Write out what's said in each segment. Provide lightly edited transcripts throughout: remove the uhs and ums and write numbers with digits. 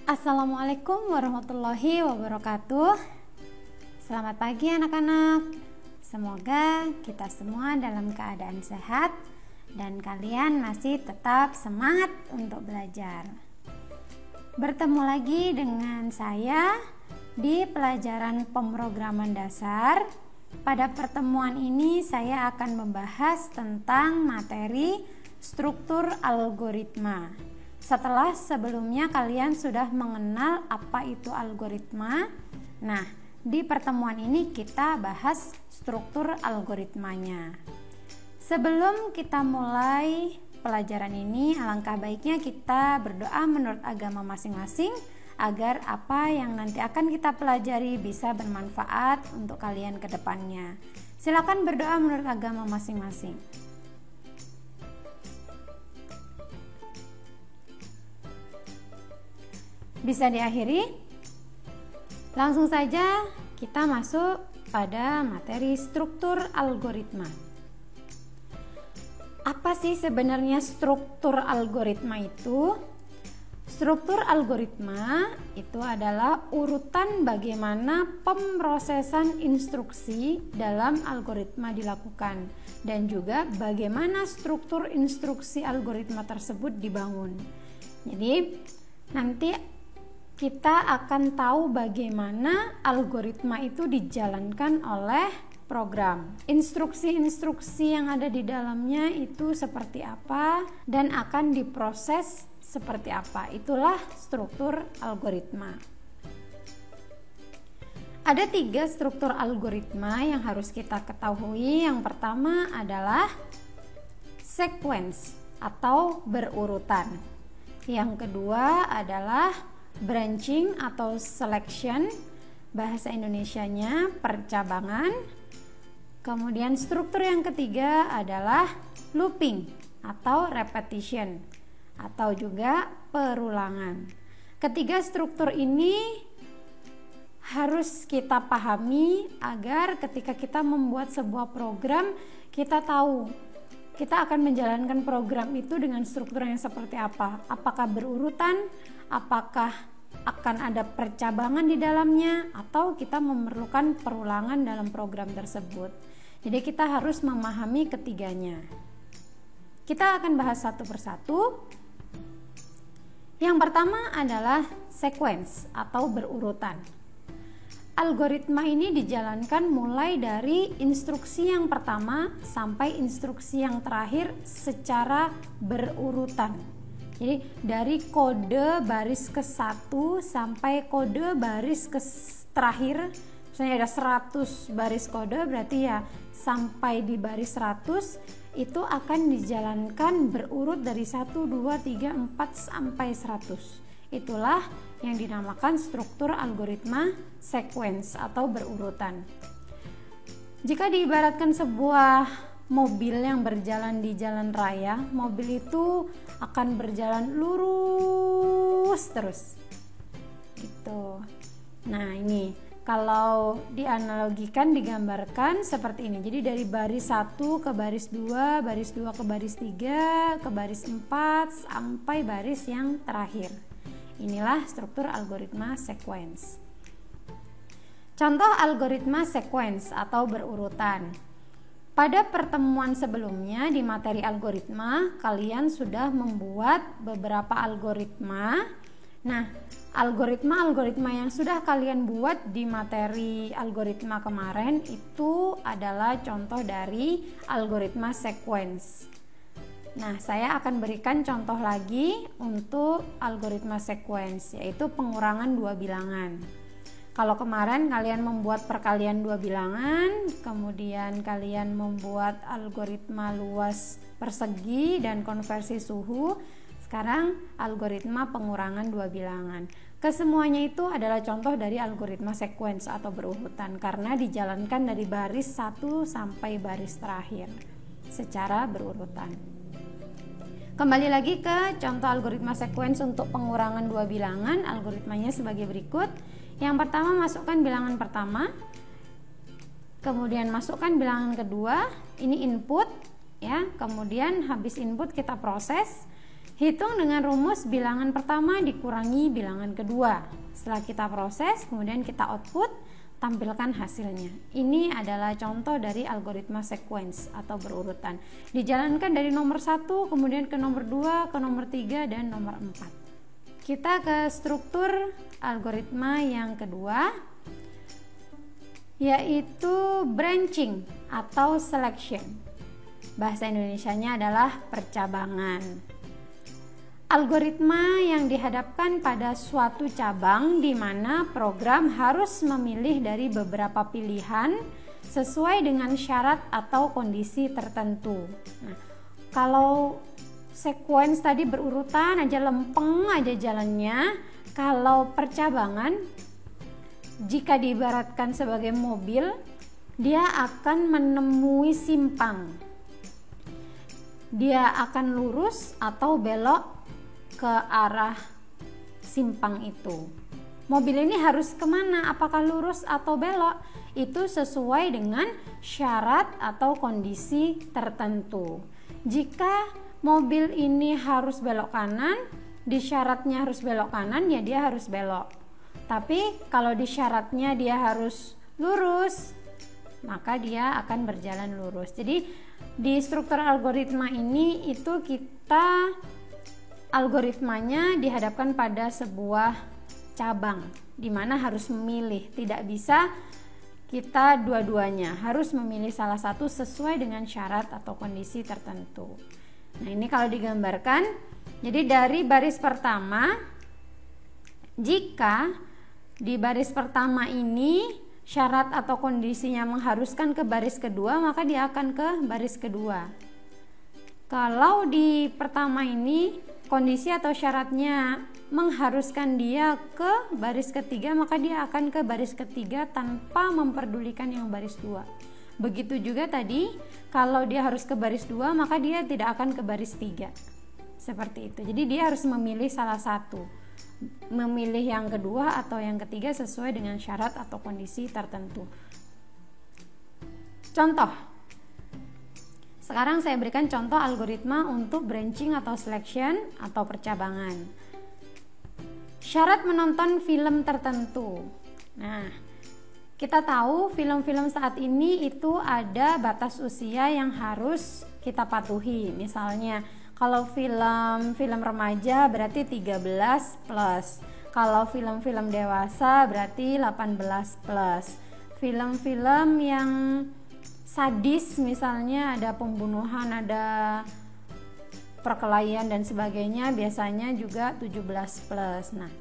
Assalamualaikum warahmatullahi wabarakatuh. Selamat pagi anak-anak. Semoga kita semua dalam keadaan sehat dan kalian masih tetap semangat untuk belajar. Bertemu lagi dengan saya di pelajaran pemrograman dasar. Pada pertemuan ini saya akan membahas tentang materi struktur algoritma. Setelah sebelumnya kalian sudah mengenal apa itu algoritma, nah di pertemuan ini kita bahas struktur algoritmanya. Sebelum kita mulai pelajaran ini, alangkah baiknya kita berdoa menurut agama masing-masing agar apa yang nanti akan kita pelajari bisa bermanfaat untuk kalian ke depannya. Silakan berdoa menurut agama masing-masing. Bisa diakhiri. Langsung saja kita masuk pada materi struktur algoritma. Apa sih sebenarnya struktur algoritma itu? Struktur algoritma itu adalah urutan bagaimana pemrosesan instruksi dalam algoritma dilakukan dan juga bagaimana struktur instruksi algoritma tersebut dibangun. Jadi nanti kita akan tahu bagaimana algoritma itu dijalankan oleh program. Instruksi-instruksi yang ada di dalamnya itu seperti apa dan akan diproses seperti apa. Itulah struktur algoritma. Ada 3 struktur algoritma yang harus kita ketahui. Yang pertama adalah sequence atau berurutan. Yang kedua adalah branching atau selection, bahasa Indonesianya percabangan. Kemudian struktur yang ketiga adalah looping atau repetition atau juga perulangan. Ketiga struktur ini harus kita pahami agar ketika kita membuat sebuah program, kita tahu kita akan menjalankan program itu dengan struktur yang seperti apa. Apakah berurutan, apakah akan ada percabangan di dalamnya, atau kita memerlukan perulangan dalam program tersebut. Jadi kita harus memahami ketiganya. Kita akan bahas satu persatu. Yang pertama adalah sequence atau berurutan. Algoritma ini dijalankan mulai dari instruksi yang pertama sampai instruksi yang terakhir secara berurutan. Jadi dari kode baris ke-1 sampai kode baris ke terakhir, misalnya ada 100 baris kode, berarti ya sampai di baris 100 itu akan dijalankan berurut dari 1, 2, 3, 4 sampai 100. Itulah yang dinamakan struktur algoritma sequence atau berurutan. Jika diibaratkan sebuah mobil yang berjalan di jalan raya, mobil itu akan berjalan lurus terus. Gitu. Nah, ini kalau dianalogikan, digambarkan seperti ini. Jadi dari baris 1 ke baris 2, baris 2 ke baris 3, ke baris 4 sampai baris yang terakhir. Inilah struktur algoritma sequence. Contoh algoritma sequence atau berurutan. Pada pertemuan sebelumnya di materi algoritma, kalian sudah membuat beberapa algoritma. Nah, algoritma yang sudah kalian buat di materi algoritma kemarin itu adalah contoh dari algoritma sequence. Nah, saya akan berikan contoh lagi untuk algoritma sequence, yaitu pengurangan 2 bilangan. Kalau kemarin kalian membuat perkalian 2 bilangan, kemudian kalian membuat algoritma luas persegi dan konversi suhu, sekarang algoritma pengurangan 2 bilangan. Kesemuanya itu adalah contoh dari algoritma sequence atau berurutan karena dijalankan dari baris 1 sampai baris terakhir secara berurutan. Kembali lagi ke contoh algoritma sequence untuk pengurangan 2 bilangan. Algoritmanya sebagai berikut. Yang pertama, masukkan bilangan pertama, kemudian masukkan bilangan kedua. Ini input ya, kemudian habis input kita proses. Hitung dengan rumus bilangan pertama dikurangi bilangan kedua. Setelah kita proses, kemudian kita output, tampilkan hasilnya. Ini adalah contoh dari algoritma sequence atau berurutan. Dijalankan dari nomor 1, kemudian ke nomor 2, ke nomor 3, dan nomor 4. Kita ke struktur algoritma yang kedua, yaitu branching atau selection. Bahasa Indonesianya adalah percabangan. Algoritma yang dihadapkan pada suatu cabang di mana program harus memilih dari beberapa pilihan sesuai dengan syarat atau kondisi tertentu. Nah, kalau sequence tadi berurutan aja, lempeng aja jalannya. Kalau percabangan, jika diibaratkan sebagai mobil, dia akan menemui simpang. Dia akan lurus atau belok ke arah simpang itu. Mobil ini harus kemana? Apakah lurus atau belok? Itu sesuai dengan syarat atau kondisi tertentu. Jika mobil ini harus belok kanan, di syaratnya harus belok kanan, ya dia harus belok. Tapi kalau di syaratnya dia harus lurus, maka dia akan berjalan lurus. Jadi di struktur algoritma ini itu kita algoritmanya dihadapkan pada sebuah cabang di mana harus memilih, tidak bisa kita dua-duanya, harus memilih salah satu sesuai dengan syarat atau kondisi tertentu. Nah, ini kalau digambarkan, jadi dari baris pertama, jika di baris pertama ini syarat atau kondisinya mengharuskan ke baris kedua, maka dia akan ke baris kedua. Kalau di pertama ini kondisi atau syaratnya mengharuskan dia ke baris ketiga, maka dia akan ke baris ketiga tanpa memperdulikan yang baris 2. Begitu juga tadi, kalau dia harus ke baris 2, maka dia tidak akan ke baris 3. Seperti itu. Jadi dia harus memilih salah satu. Memilih yang kedua atau yang ketiga sesuai dengan syarat atau kondisi tertentu. Contoh. Sekarang saya berikan contoh algoritma untuk branching atau selection atau percabangan. Syarat menonton film tertentu. Nah, kita tahu film-film saat ini itu ada batas usia yang harus kita patuhi. Misalnya, kalau film remaja berarti 13 plus. Kalau film-film dewasa berarti 18 plus. Film-film yang sadis misalnya ada pembunuhan, ada perkelahian dan sebagainya, biasanya juga 17 plus. Nah,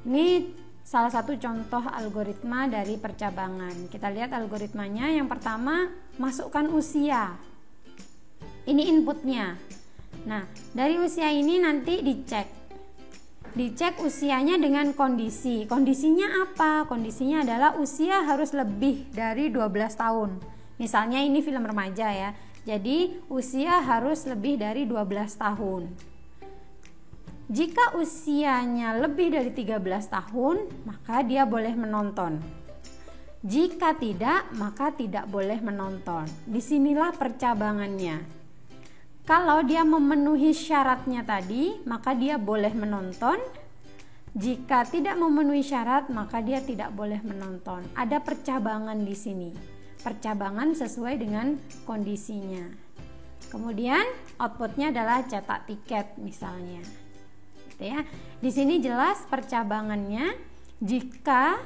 ini salah satu contoh algoritma dari percabangan. Kita lihat algoritmanya. Yang pertama, masukkan usia. Ini inputnya. Nah, dari usia ini nanti dicek usianya dengan kondisi. Kondisinya apa? Kondisinya adalah usia harus lebih dari 12 tahun. Misalnya ini film remaja ya, jadi usia harus lebih dari 12 tahun. Jika usianya lebih dari 13 tahun, maka dia boleh menonton. Jika tidak, maka tidak boleh menonton. Disinilah percabangannya. Kalau dia memenuhi syaratnya tadi, maka dia boleh menonton. Jika tidak memenuhi syarat, maka dia tidak boleh menonton. Ada percabangan di sini. Percabangan sesuai dengan kondisinya. Kemudian outputnya adalah cetak tiket misalnya. Gitu ya. Di sini jelas percabangannya. Jika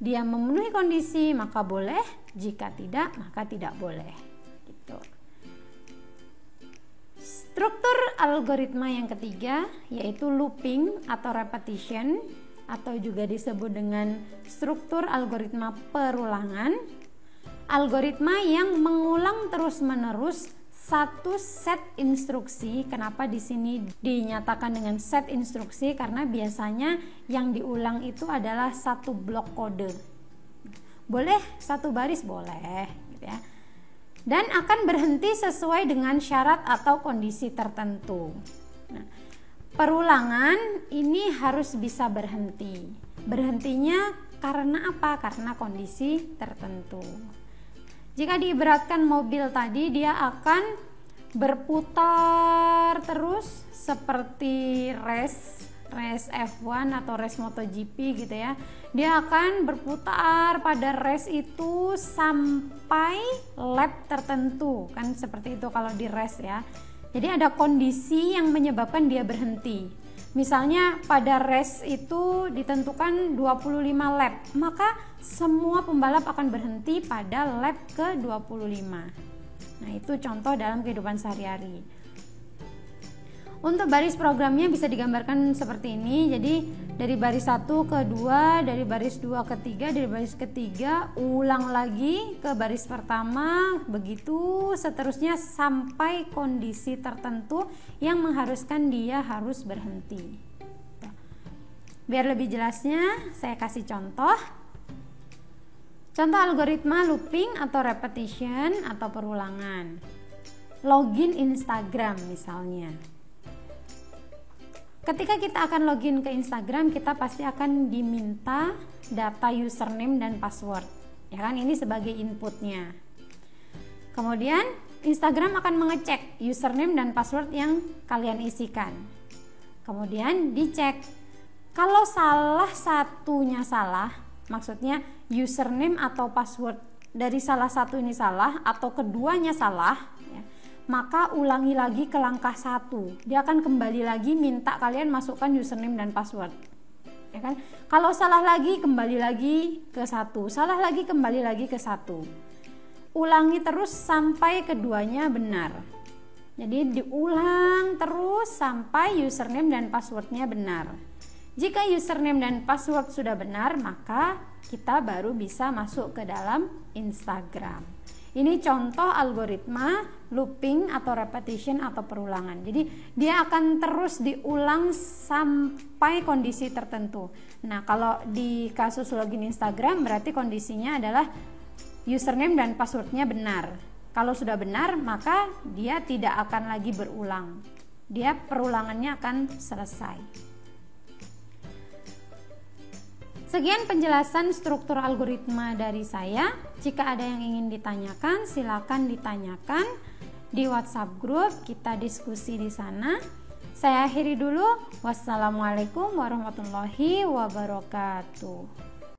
dia memenuhi kondisi maka boleh, jika tidak maka tidak boleh. Gitu. Struktur algoritma yang ketiga yaitu looping atau repetition atau juga disebut dengan struktur algoritma perulangan. Algoritma yang mengulang terus-menerus satu set instruksi. Kenapa di sini dinyatakan dengan set instruksi? Karena biasanya yang diulang itu adalah satu blok kode. Boleh satu baris, boleh, gitu ya. Dan akan berhenti sesuai dengan syarat atau kondisi tertentu. Nah, perulangan ini harus bisa berhenti. Berhentinya karena apa? Karena kondisi tertentu. Jika diibaratkan mobil tadi, dia akan berputar terus seperti race F1 atau race MotoGP gitu ya. Dia akan berputar pada race itu sampai lap tertentu, kan seperti itu kalau di race ya. Jadi ada kondisi yang menyebabkan dia berhenti. Misalnya pada race itu ditentukan 25 lap, maka semua pembalap akan berhenti pada lap ke 25. Nah, itu contoh dalam kehidupan sehari-hari. Untuk baris programnya bisa digambarkan seperti ini. Jadi dari baris 1 ke 2, dari baris 2 ke 3, dari baris ketiga ulang lagi ke baris pertama, begitu seterusnya sampai kondisi tertentu yang mengharuskan dia harus berhenti. Biar lebih jelasnya saya kasih contoh. Contoh algoritma looping atau repetition atau perulangan. Login Instagram misalnya. Ketika kita akan login ke Instagram, kita pasti akan diminta data username dan password. Ya kan, ini sebagai inputnya. Kemudian Instagram akan mengecek username dan password yang kalian isikan. Kemudian dicek. Kalau salah satunya salah, maksudnya username atau password dari salah satu ini salah atau keduanya salah, ya, maka ulangi lagi ke langkah 1. Dia akan kembali lagi minta kalian masukkan username dan password. Ya kan? Kalau salah lagi kembali lagi ke 1, salah lagi kembali lagi ke 1. Ulangi terus sampai keduanya benar. Jadi diulang terus sampai username dan passwordnya benar. Jika username dan password sudah benar, maka kita baru bisa masuk ke dalam Instagram. Ini contoh algoritma looping atau repetition atau perulangan. Jadi dia akan terus diulang sampai kondisi tertentu. Nah, kalau di kasus login Instagram berarti kondisinya adalah username dan passwordnya benar. Kalau sudah benar, maka dia tidak akan lagi berulang. Dia perulangannya akan selesai. Sekian penjelasan struktur algoritma dari saya. Jika ada yang ingin ditanyakan, silakan ditanyakan di WhatsApp group, kita diskusi di sana. Saya akhiri dulu. Wassalamualaikum warahmatullahi wabarakatuh.